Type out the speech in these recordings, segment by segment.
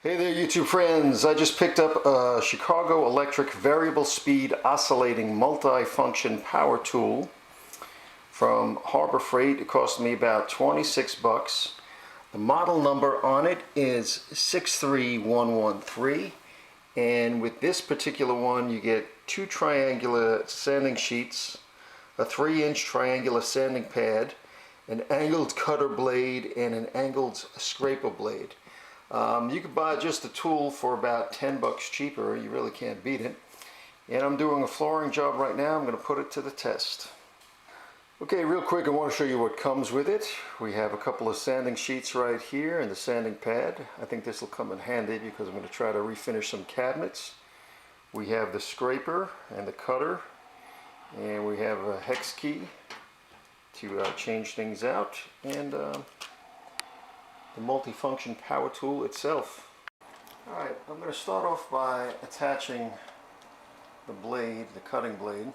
Hey there YouTube friends, I just picked up a Chicago Electric variable speed oscillating multifunction power tool from Harbor Freight. It cost me about 26 bucks. The model number on it is 63113, and with this particular one you get two triangular sanding sheets, a 3-inch triangular sanding pad, an angled cutter blade, and an angled scraper blade. You can buy just the tool for about 10 bucks cheaper. You really can't beat it. And I'm doing a flooring job right now. I'm going to put it to the test. Okay, real quick, I want to show you what comes with it. We have a couple of sanding sheets right here and the sanding pad. I think this will come in handy because I'm going to try to refinish some cabinets. We have the scraper and the cutter, and we have a hex key to change things out, and the multifunction power tool itself. Alright, I'm going to start off by attaching the blade, the cutting blade,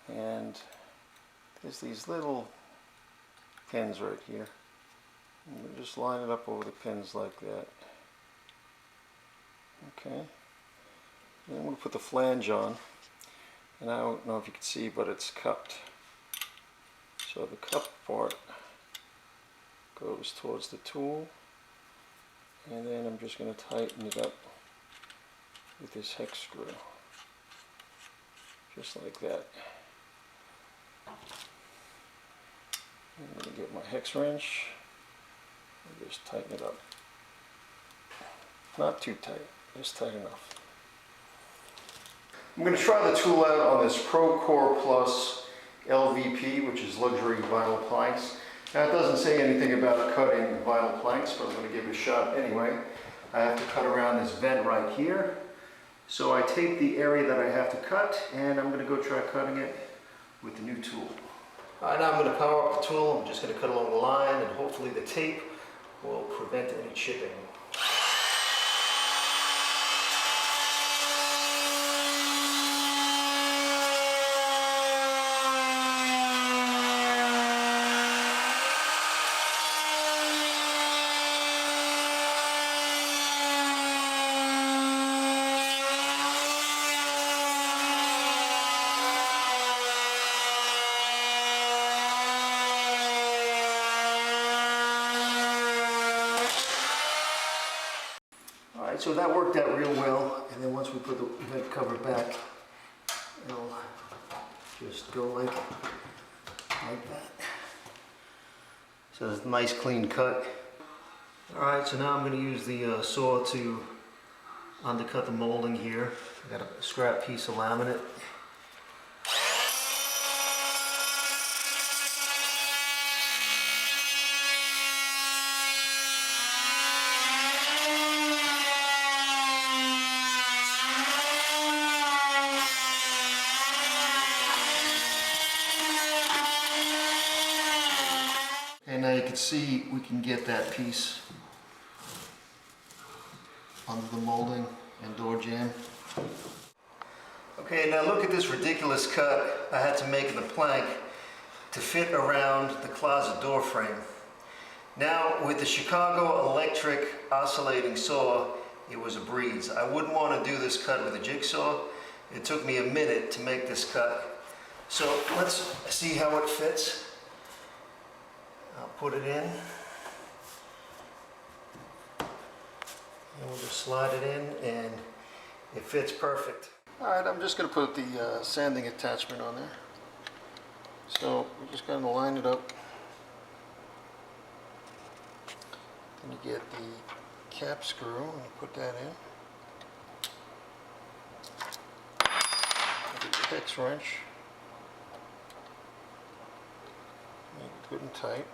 and there's these little pins right here. I'm going to just line it up over the pins like that. Okay, then I'm going to put the flange on, and I don't know if you can see, but it's cupped. So the cup part goes towards the tool, and then I'm just going to tighten it up with this hex screw, just like that. I'm going to get my hex wrench and just tighten it up. Not too tight, just tight enough. I'm going to try the tool out on this ProCore Plus LVP, which is luxury vinyl planks. Now, it doesn't say anything about cutting vinyl planks, but I'm going to give it a shot anyway. I have to cut around this vent right here. So I take the area that I have to cut, and I'm going to go try cutting it with the new tool. Alright, now I'm going to power up the tool. I'm just going to cut along the line, and hopefully the tape will prevent any chipping. Alright, so that worked out real well, and then once we put the vent cover back, it'll just go like that. So it's a nice clean cut. Alright, so now I'm going to use the saw to undercut the molding here. I got a scrap piece of laminate. And now you can see we can get that piece under the molding and door jamb. Okay, now look at this ridiculous cut I had to make in the plank to fit around the closet door frame. Now with the Chicago Electric oscillating saw, it was a breeze. I wouldn't want to do this cut with a jigsaw. It took me a minute to make this cut. So let's see how it fits. I'll put it in, and we'll just slide it in, and it fits perfect. Alright, I'm just going to put the sanding attachment on there. So we're just going to line it up. Then you get the cap screw and put that in. Get the hex wrench. Make it good and tight.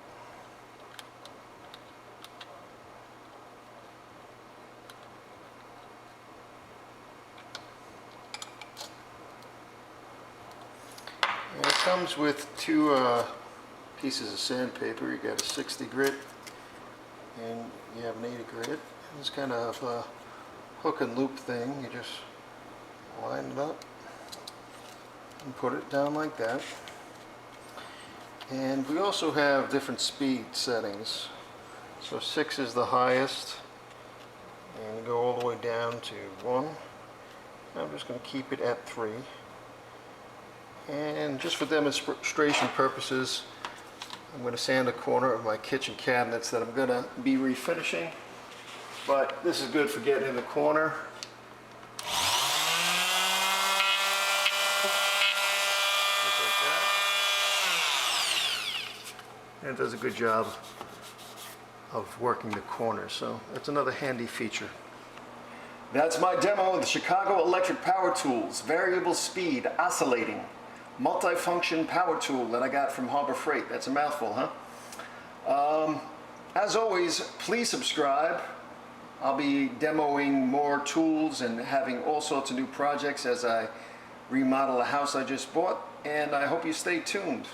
And it comes with two pieces of sandpaper. You got a 60 grit and you have an 80 grit. It's kind of a hook and loop thing. You just line it up and put it down like that. And we also have different speed settings. So 6 is the highest, and go all the way down to 1. I'm just going to keep it at 3. And just for demonstration purposes, I'm going to sand a corner of my kitchen cabinets that I'm going to be refinishing. But this is good for getting in the corner. Just like that. And it does a good job of working the corners, so that's another handy feature. That's my demo of the Chicago Electric Power Tools Variable Speed Oscillating Multifunction Power Tool that I got from Harbor Freight. That's a mouthful, huh? As always, please subscribe. I'll be demoing more tools and having all sorts of new projects as I remodel a house I just bought, and I hope you stay tuned.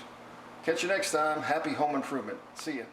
Catch you next time. Happy home improvement. See ya.